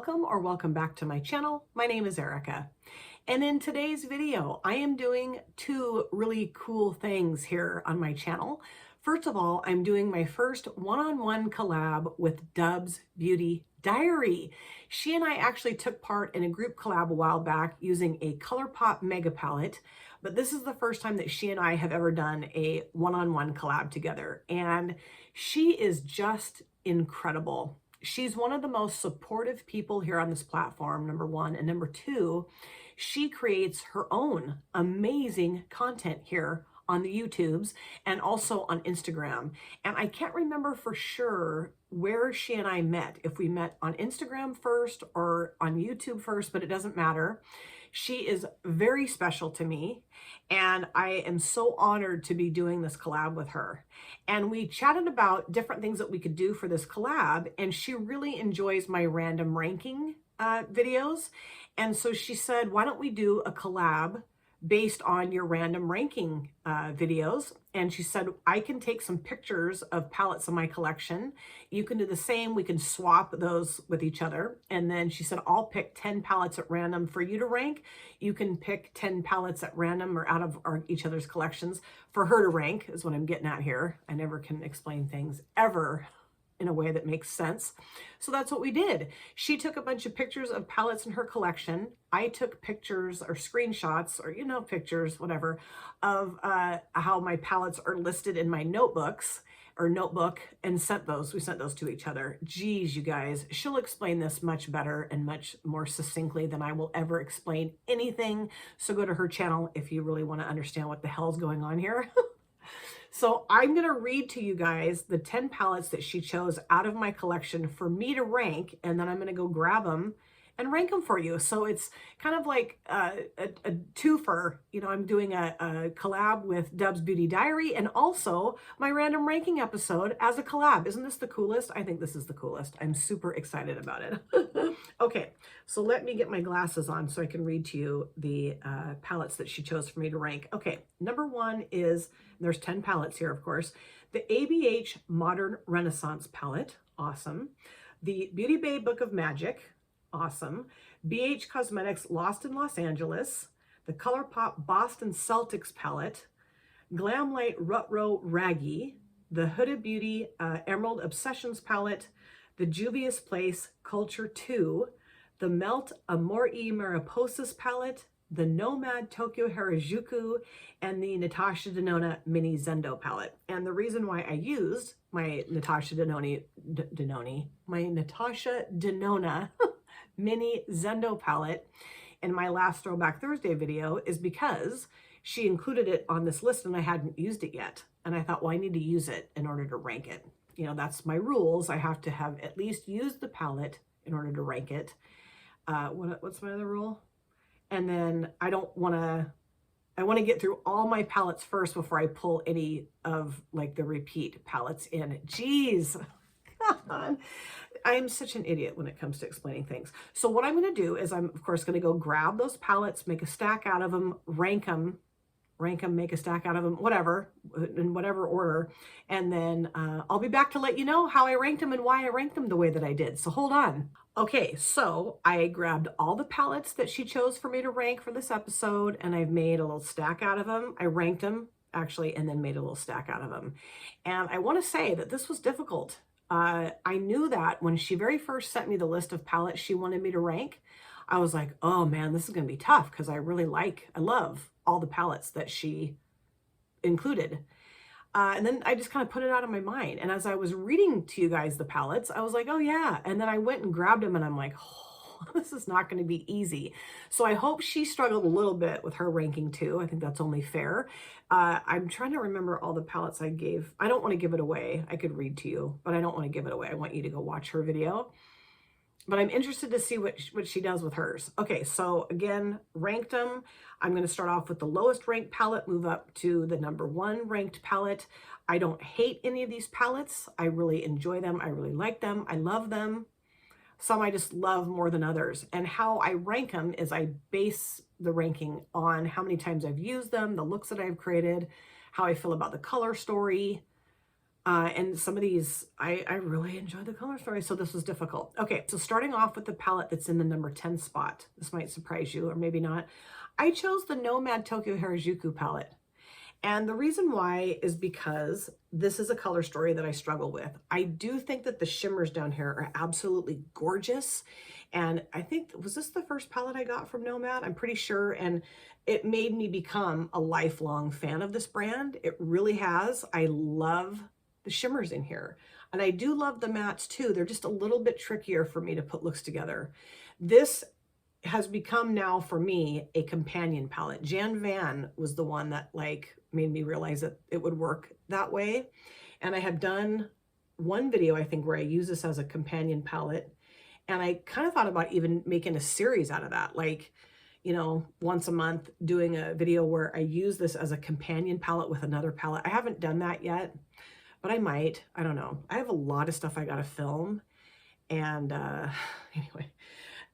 Welcome or welcome back to my channel. My name is Erica. And in today's video, I am doing two really cool things here on my channel. First of all, I'm doing my first one-on-one collab with Dub's Beauty Diary. She and I actually took part in a group collab a while back using a ColourPop Mega Palette, but this is the first time that she and I have ever done a one-on-one collab together. And she is just incredible. She's one of the most supportive people here on this platform, number one. And number two, she creates her own amazing content here on the YouTubes and also on Instagram. And I can't remember for sure where she and I met, if we met on Instagram first or on YouTube first, but it doesn't matter. She is very special to me, and I am so honored to be doing this collab with her. And we chatted about different things that we could do for this collab, and she really enjoys my random ranking videos. And so she said, why don't we do a collab based on your random ranking videos? And she said, I can take some pictures of palettes in my collection. You can do the same. We can swap those with each other. And then she said, I'll pick 10 palettes at random for you to rank. You can pick 10 palettes at random or out of each other's collections for her to rank, is what I'm getting at here. I never can explain things ever in a way that makes sense. So that's what we did. She took a bunch of pictures of palettes in her collection. I took pictures or screenshots or, pictures, whatever, of how my palettes are listed in my notebook and sent those. We sent those to each other. Geez, you guys, she'll explain this much better and much more succinctly than I will ever explain anything. So go to her channel if you really want to understand what the hell's going on here. So I'm going to read to you guys the 10 palettes that she chose out of my collection for me to rank, and then I'm going to go grab them and rank them for you. So it's kind of like a twofer. I'm doing a collab with Dub's Beauty Diary and also my random ranking episode as a collab. Isn't this the coolest? I think this is the coolest. I'm super excited about it. Okay, so let me get my glasses on so I can read to you the palettes that she chose for me to rank. Okay, number one is, there's 10 palettes here, of course, the ABH Modern Renaissance palette. Awesome. The Beauty Bay Book of Magic. Awesome. BH Cosmetics Lost in Los Angeles, the ColourPop Boston Celtics palette, Glamlight Rutro Raggy, the Huda Beauty Emerald Obsessions palette, the Juvia's Place Culture 2, the Melt Amore Mariposas palette, the Nomad Tokyo Harajuku, and the Natasha Denona Mini Zendo palette. And the reason why I used my Natasha Denona Mini Zendo palette in my last Throwback Thursday video is because she included it on this list and I hadn't used it yet. And I thought, well, I need to use it in order to rank it. That's my rules. I have to have at least used the palette in order to rank it. What's my other rule? And then I want to get through all my palettes first before I pull any of like the repeat palettes in. Jeez. God. I'm such an idiot when it comes to explaining things. So what I'm going to do is I'm, of course, going to go grab those palettes, make a stack out of them, rank them, make a stack out of them, whatever, in whatever order. And then I'll be back to let you know how I ranked them and why I ranked them the way that I did. So hold on. Okay, so I grabbed all the palettes that she chose for me to rank for this episode, and I've made a little stack out of them. I ranked them, actually, and then made a little stack out of them. And I want to say that this was difficult. I knew that when she very first sent me the list of palettes she wanted me to rank, I was like, oh man, this is going to be tough because I love all the palettes that she included. And then I just kind of put it out of my mind. And as I was reading to you guys the palettes, I was like, oh yeah. And then I went and grabbed them and I'm like, oh, this is not going to be easy. So I hope she struggled a little bit with her ranking too. I think that's only fair. I'm trying to remember all the palettes I gave. I don't want to give it away. I could read to you, but I don't want to give it away. I want you to go watch her video. But I'm interested to see what she does with hers. Okay, so again, ranked them. I'm going to start off with the lowest ranked palette, move up to the number one ranked palette. I don't hate any of these palettes. I really enjoy them. I really like them. I love them. Some I just love more than others. And how I rank them is I base the ranking on how many times I've used them, the looks that I've created, how I feel about the color story, And some of these, I really enjoy the color story, so this was difficult. Okay, so starting off with the palette that's in the number 10 spot. This might surprise you, or maybe not. I chose the Nomad Tokyo Harajuku palette. And the reason why is because this is a color story that I struggle with. I do think that the shimmers down here are absolutely gorgeous. And I think, was this the first palette I got from Nomad? I'm pretty sure. And it made me become a lifelong fan of this brand. It really has. I love the shimmers in here. And I do love the mattes too. They're just a little bit trickier for me to put looks together. This has become now for me a companion palette. Jan Van was the one that like made me realize that it would work that way. And I have done one video, I think, where I use this as a companion palette. And I kind of thought about even making a series out of that. Like, you know, once a month doing a video where I use this as a companion palette with another palette. I haven't done that yet, but I might. I don't know. I have a lot of stuff I got to film. And anyway,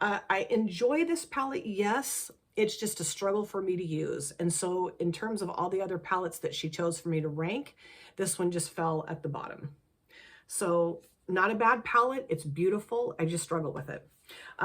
I enjoy this palette, yes. It's just a struggle for me to use. And so in terms of all the other palettes that she chose for me to rank, this one just fell at the bottom. So not a bad palette. It's beautiful. I just struggle with it.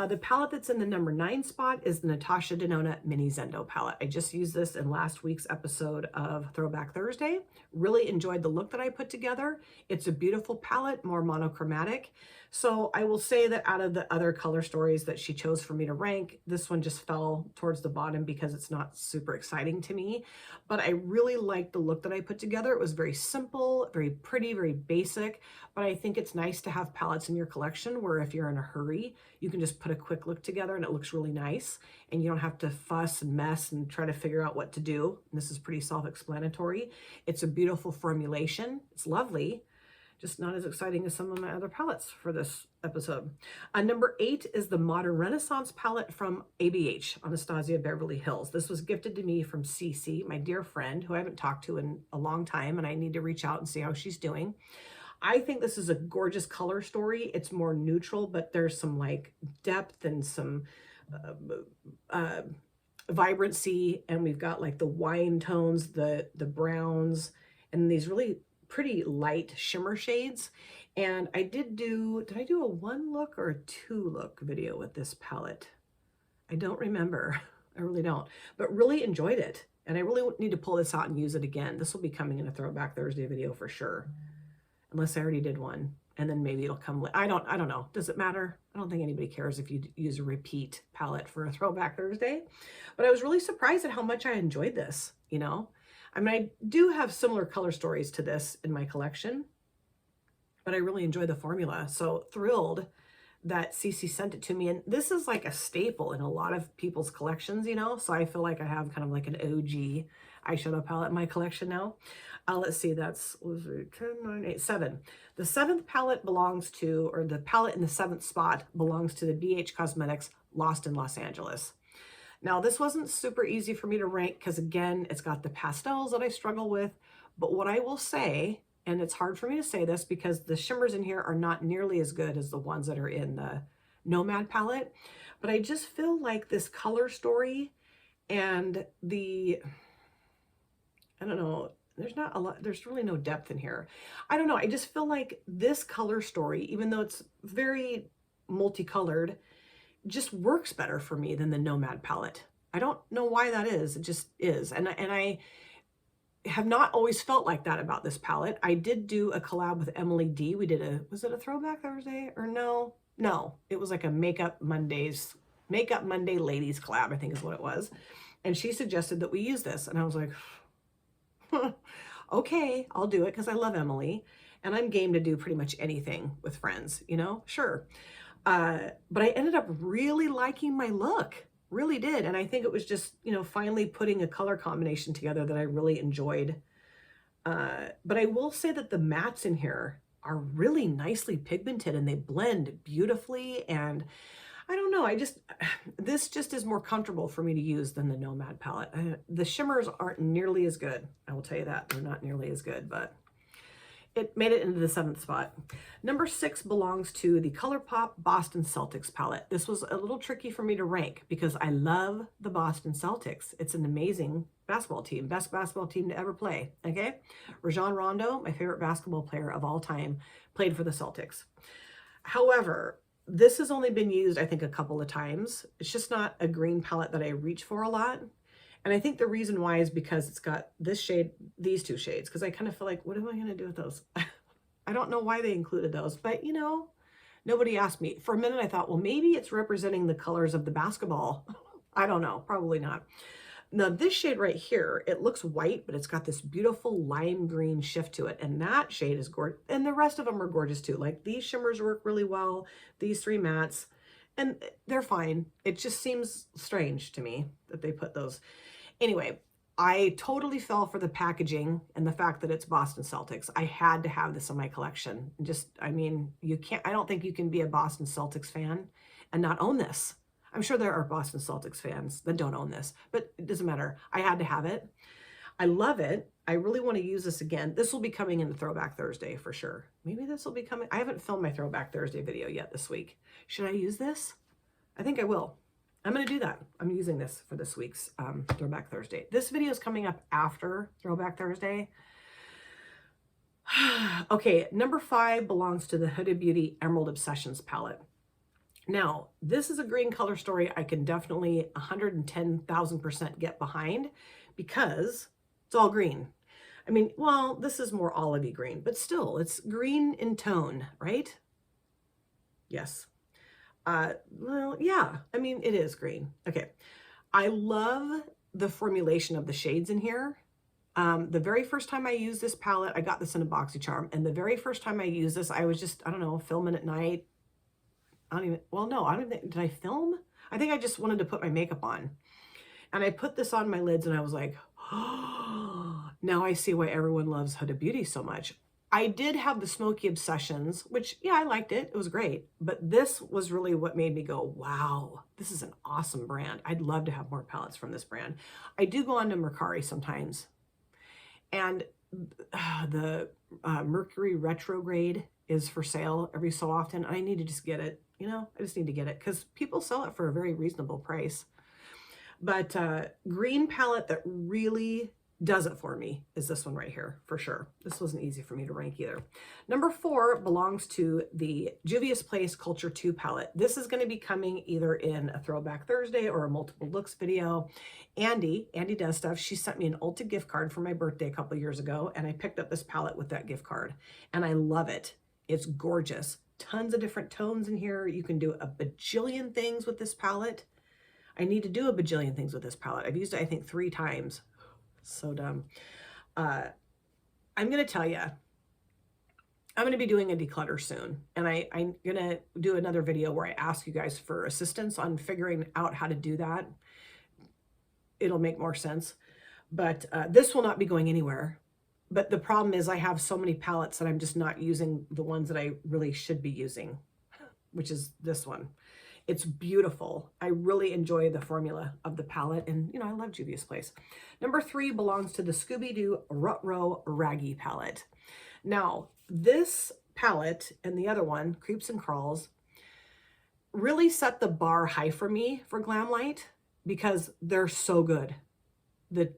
The palette that's in the number 9 spot is the Natasha Denona Mini Zendo palette. I just used this in last week's episode of Throwback Thursday. Really enjoyed the look that I put together. It's a beautiful palette, more monochromatic. So I will say that out of the other color stories that she chose for me to rank, this one just fell towards the bottom because it's not super exciting to me. But I really liked the look that I put together. It was very simple, very pretty, very basic. But I think it's nice to have palettes in your collection where if you're in a hurry, you can just put a quick look together and it looks really nice. And you don't have to fuss and mess and try to figure out what to do. And this is pretty self-explanatory. It's a beautiful formulation. It's lovely. Just not as exciting as some of my other palettes for this episode. Number 8 is the Modern Renaissance palette from ABH, Anastasia Beverly Hills. This was gifted to me from Cece, my dear friend, who I haven't talked to in a long time, and I need to reach out and see how she's doing. I think this is a gorgeous color story. It's more neutral, but there's some like depth and some vibrancy, and we've got like the wine tones, the browns, and these really pretty light shimmer shades. And I did I do a 1 look or a 2 look video with this palette? I don't remember. I really don't, but really enjoyed it. And I really need to pull this out and use it again. This will be coming in a Throwback Thursday video for sure. Unless I already did one. And then maybe it'll come, I don't know. Does it matter? I don't think anybody cares if you use a repeat palette for a Throwback Thursday. But I was really surprised at how much I enjoyed this, you know? I mean, I do have similar color stories to this in my collection, but I really enjoy the formula. So thrilled that Cece sent it to me. And this is like a staple in a lot of people's collections, you know? So I feel like I have kind of like an OG eyeshadow palette in my collection now. Let's see, that's 10, 9, 8, 7. The 7th palette belongs to, or the palette in the 7th spot belongs to the BH Cosmetics Lost in Los Angeles. Now, this wasn't super easy for me to rank because, again, it's got the pastels that I struggle with. But what I will say, and it's hard for me to say this because the shimmers in here are not nearly as good as the ones that are in the Nomad palette, but I just feel like this color story and I don't know, there's not a lot, there's really no depth in here. I don't know, I just feel like this color story, even though it's very multicolored, just works better for me than the Nomad palette. I don't know why that is. It just is. And I have not always felt like that about this palette. I did do a collab with Emily D. We did was it a Throwback Thursday or no? No, it was like a Makeup Monday ladies collab, I think is what it was. And she suggested that we use this. And I was like, okay, I'll do it because I love Emily. And I'm game to do pretty much anything with friends, you know, sure. But I ended up really liking my look, really did. And I think it was just, you know, finally putting a color combination together that I really enjoyed. But I will say that the mattes in here are really nicely pigmented and they blend beautifully. And I don't know, this just is more comfortable for me to use than the Nomad palette. The shimmers aren't nearly as good. I will tell you that. They're not nearly as good, but it made it into the 7th spot. Number 6 belongs to the ColourPop Boston Celtics palette. This was a little tricky for me to rank because I love the Boston Celtics. It's an amazing basketball team, best basketball team to ever play, okay? Rajon Rondo, my favorite basketball player of all time, played for the Celtics. However, this has only been used, I think, a couple of times. It's just not a green palette that I reach for a lot. And I think the reason why is because it's got this shade, these 2 shades, because I kind of feel like, what am I going to do with those? I don't know why they included those, but you know, nobody asked me. For a minute, I thought, well, maybe it's representing the colors of the basketball. I don't know, probably not. Now, this shade right here, it looks white, but it's got this beautiful lime green shift to it. And that shade is gorgeous. And the rest of them are gorgeous too. Like these shimmers work really well, these 3 mattes, and they're fine. It just seems strange to me that they put those. Anyway, I totally fell for the packaging and the fact that it's Boston Celtics. I had to have this in my collection. Just, I mean, I don't think you can be a Boston Celtics fan and not own this. I'm sure there are Boston Celtics fans that don't own this, but it doesn't matter. I had to have it. I love it. I really want to use this again. This will be coming in the Throwback Thursday for sure. Maybe this will be coming. I haven't filmed my Throwback Thursday video yet this week. Should I use this? I think I will. I'm going to do that. I'm using this for this week's Throwback Thursday. This video is coming up after Throwback Thursday. Okay, number 5 belongs to the Huda Beauty Emerald Obsessions palette. Now, this is a green color story I can definitely 110,000% get behind because it's all green. I mean, well, this is more olivey green, but still, it's green in tone, right? Yes. Well, yeah, I mean, it is green. Okay. I love the formulation of the shades in here. The very first time I used this palette, I got this in a BoxyCharm, and the very first time I used this, I was just, I don't know, filming at night. I don't even think, did I film? I think I just wanted to put my makeup on. And I put this on my lids and I was like, oh, now I see why everyone loves Huda Beauty so much. I did have the Smoky Obsessions, which, yeah, I liked it. It was great. But this was really what made me go, wow, this is an awesome brand. I'd love to have more palettes from this brand. I do go on to Mercari sometimes. And the Mercury Retrograde is for sale every so often. I need to just get it. You know, I just need to get it because people sell it for a very reasonable price. But green palette that really does it for me is this one right here, for sure. This wasn't easy for me to rank either. Number 4 belongs to the Juvia's Place Culture 2 palette. This is going to be coming either in a Throwback Thursday or a multiple looks video. Andy does stuff. She sent me an Ulta gift card for my birthday a couple years ago, and I picked up this palette with that gift card, and I love it. It's gorgeous. Tons of different tones in here. You can do a bajillion things with this palette. I need to do a bajillion things with this palette. I've used it, I think, 3 times. So dumb. I'm going to tell you, I'm going to be doing a declutter soon. And I'm going to do another video where I ask you guys for assistance on figuring out how to do that. It'll make more sense. But this will not be going anywhere. But the problem is I have so many palettes that I'm just not using the ones that I really should be using, which is this one. It's beautiful. I really enjoy the formula of the palette, and you know, I love Juvia's Place. Number 3 belongs to the Scooby-Doo Rut-Row Raggy palette. Now, this palette and the other one, Creeps and Crawls, really set the bar high for me for Glamlight because they're so good.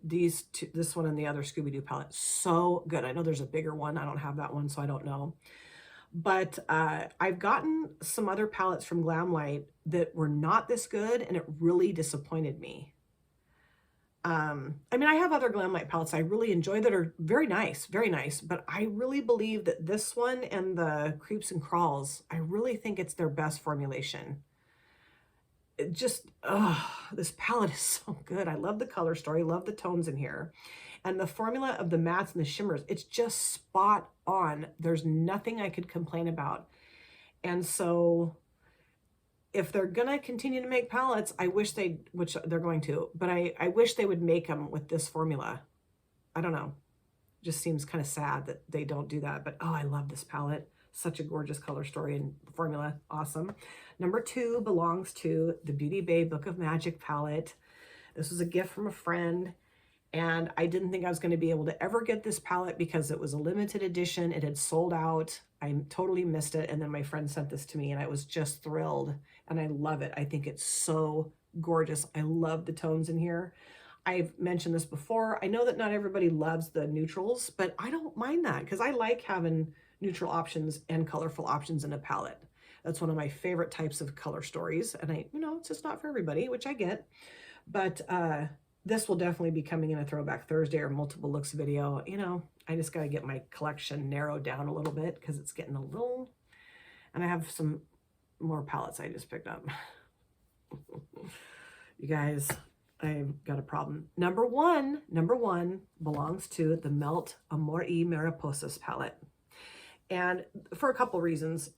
These two, this one and the other Scooby-Doo palette, so good. I know there's a bigger one. I don't have that one, so I don't know. But I've gotten some other palettes from Glamlight that were not this good, and it really disappointed me. I mean, I have other Glamlight palettes I really enjoy that are very nice, but I really believe that this one and the Creeps and Crawls, I really think it's their best formulation. It just, this palette is so good. I love the color story, love the tones in here. And the formula of the mattes and the shimmers, it's just spot on. There's nothing I could complain about. And so if they're going to continue to make palettes, I wish they, which they're going to, but I wish they would make them with this formula. I don't know. It just seems kind of sad that they don't do that. But, oh, I love this palette. Such a gorgeous color story and formula. Awesome. Number 2 belongs to the Beauty Bay Book of Magic palette. This was a gift from a friend. And I didn't think I was going to be able to ever get this palette because it was a limited edition. It had sold out. I totally missed it. And then my friend sent this to me and I was just thrilled. And I love it. I think it's so gorgeous. I love the tones in here. I've mentioned this before. I know that not everybody loves the neutrals, but I don't mind that because I like having neutral options and colorful options in a palette. That's one of my favorite types of color stories. And it's just not for everybody, which I get. But this will definitely be coming in a Throwback Thursday or multiple looks video. I just got to get my collection narrowed down a little bit because it's getting a little, and I have some more palettes I just picked up. You guys, I've got a problem. Number one belongs to the Melt Amor y Mariposas palette. And for a couple reasons.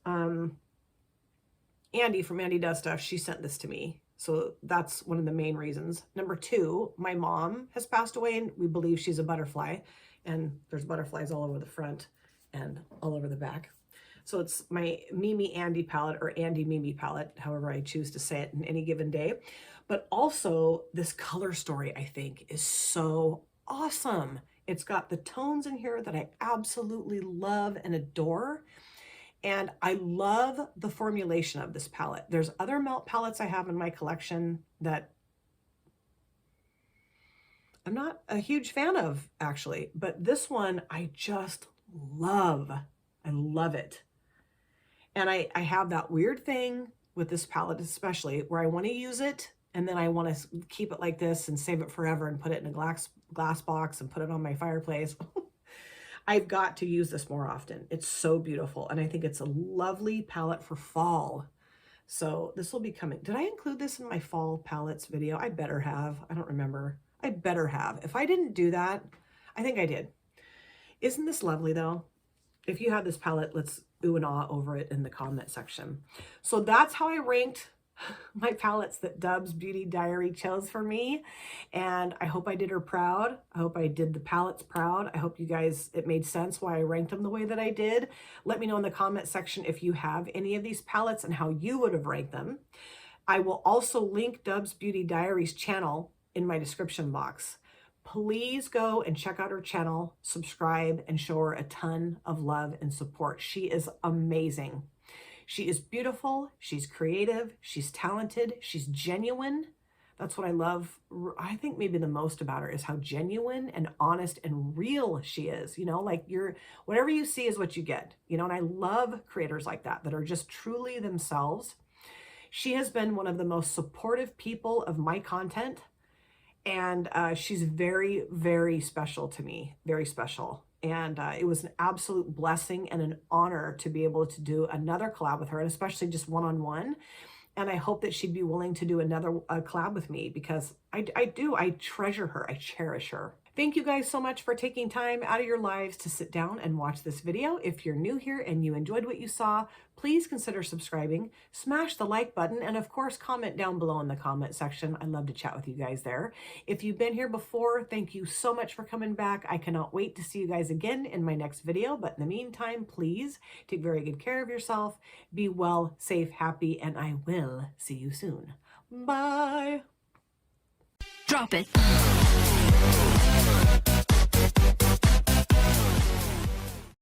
Andy from Andy Does Stuff, she sent this to me. So that's one of the main reasons. Number two, my mom has passed away and we believe she's a butterfly. And there's butterflies all over the front and all over the back. So it's my Mimi Andy palette or Andy Mimi palette, however I choose to say it in any given day. But also this color story, I think, is so awesome. It's got the tones in here that I absolutely love and adore. And I love the formulation of this palette. There's other melt palettes I have in my collection that I'm not a huge fan of, actually. But this one, I just love. I love it. And I have that weird thing with this palette especially, where I want to use it, and then I want to keep it like this and save it forever and put it in a glass box and put it on my fireplace. I've got to use this more often. It's so beautiful. And I think it's a lovely palette for fall. So this will be coming. Did I include this in my fall palettes video? I better have. I don't remember. I better have. If I didn't do that, I think I did. Isn't this lovely though? If you have this palette, let's ooh and ah over it in the comment section. So that's how I ranked my palettes that Dubs Beauty Diary chose for me. And I hope I did her proud. I hope I did the palettes proud. I hope you guys, it made sense why I ranked them the way that I did. Let me know in the comment section if you have any of these palettes and how you would have ranked them. I will also link Dubs Beauty Diary's channel in my description box. Please go and check out her channel, subscribe, and show her a ton of love and support. She is amazing. She is beautiful, she's creative, she's talented, she's genuine. That's what I love. I think maybe the most about her is how genuine and honest and real she is. Like whatever you see is what you get. And I love creators like that are just truly themselves. She has been one of the most supportive people of my content. And she's very, very special to me, very special. And it was an absolute blessing and an honor to be able to do another collab with her, and especially just one-on-one. And I hope that she'd be willing to do another collab with me because I treasure her. I cherish her. Thank you guys so much for taking time out of your lives to sit down and watch this video. If you're new here and you enjoyed what you saw, please consider subscribing, smash the like button, and of course, comment down below in the comment section. I'd love to chat with you guys there. If you've been here before, thank you so much for coming back. I cannot wait to see you guys again in my next video. But in the meantime, please take very good care of yourself. Be well, safe, happy, and I will see you soon. Bye. Drop it.